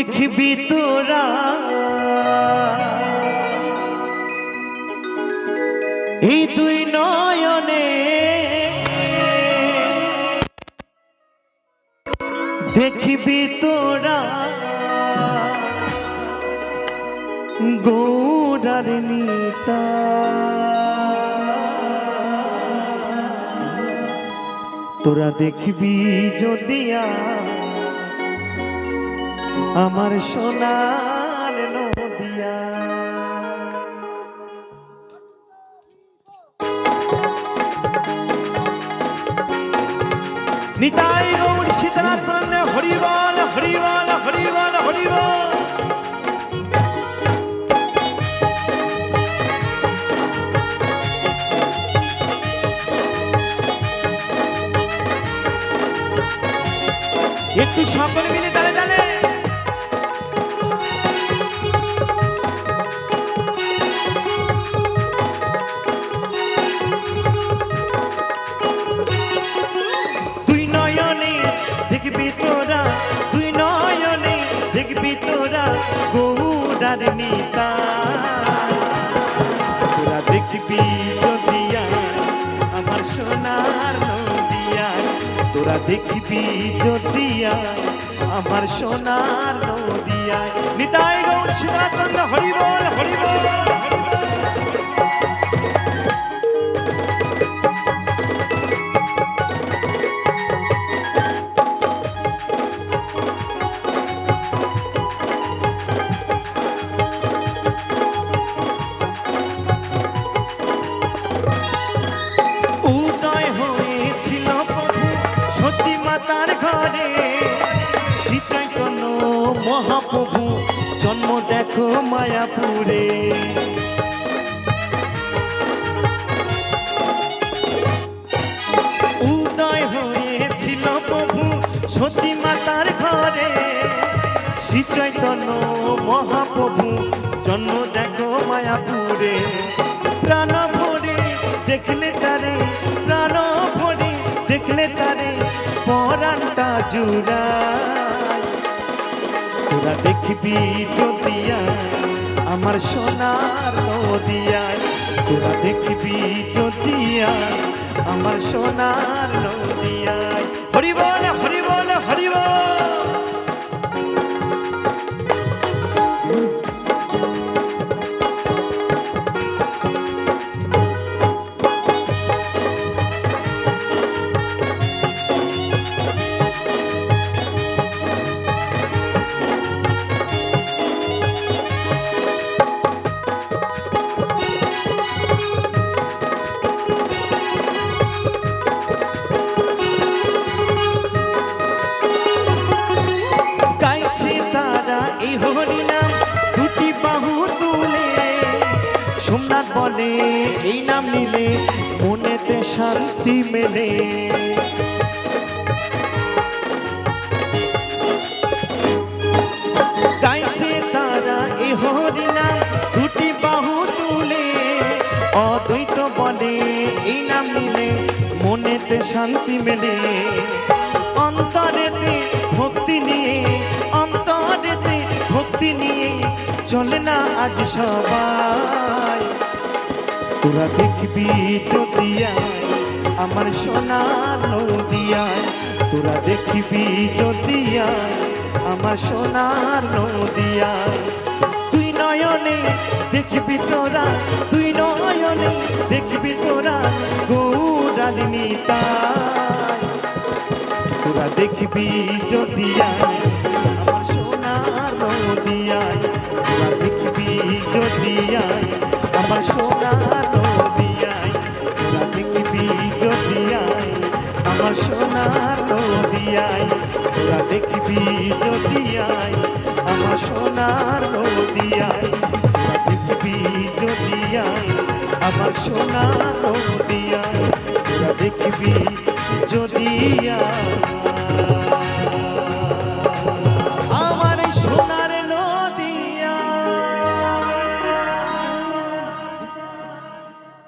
দেখবি তোরা এই দুই নয়নে, দেখবি তোরা গৌরার নিতা। তোরা দেখবি যদিয়া আমার সোনার নদিয়া। নিতাই গৌর সীতানাথ বন্দে হরি বল হরি বল হরি বল হরি বল। একটু সকলে মিলে তালে তালে দুই নয়নে দেখবি তোরা, দুই নয়নে দেখবি তোরা গৌরার নিতা। তোরা দেখবি যদিয়া আমার সোনার নদিয়া। তোরা দেখবি যদিয়া আমার সোনার নদিয়া। নিতাই গৌর সীতানাথ বন্দে হরি বল হরি বল। উদয় হয়েছিল প্রভু সতী মাতার ঘরে, শ্রী চৈতন্য মহাপ্রভু জন্ম দেখো মায়াপুরে। উদয় হয়েছিল প্রভু সতী মাতার ঘরে, শ্রী চৈতন্য মহাপ্রভু জন্ম দেখো মায়াপুরে। প্রাণ ভরে দেখলে তারে, প্রাণ ভরে দেখলে তারে পরাণটা জুড়ায়। তোরা দেখবি যদিয়া আমার সোনার নদিয়ায়। তোরা দেখবি যদিয়া আমার সোনার নদিয়ায়। হরি বল হরি বল হরি বল। সোমনাথ বলে এই নাম নিলে মনেতে শান্তি মেলে। গাইছে তারা এই হরি নাম দুটি বাহু তুলে। অদ্বৈত বলে এই নাম নিলে মনেতে শান্তি মেলে। অন্তরেতে ভক্তি নিয়ে, অন্তরেতে ভক্তি নিয়ে চলে না আজ সবাই। তোরা দেখবি যদিয়া আমার সোনার নদিয়ায়। তোরা দেখবি যদিয়া আমার সোনার নদিয়ায়। দুই নয়নে দেখবি তোরা, দুই নয়নে দেখবি তোরা গৌরার নিতাই। তোরা দেখবি যদিয়া আমার সোনার নদিয়ায়। তোরা দেখবি যদিয়া আমার সোনার নদিয়ায়। তোরা দেখবি যদিয়া আমার সোনার নদিয়ায়। তোরা দেখবি যদিয়া আমার সোনার নদিয়ায়। তোরা দেখবি যদিয়া আমার সোনার নদিয়ায়।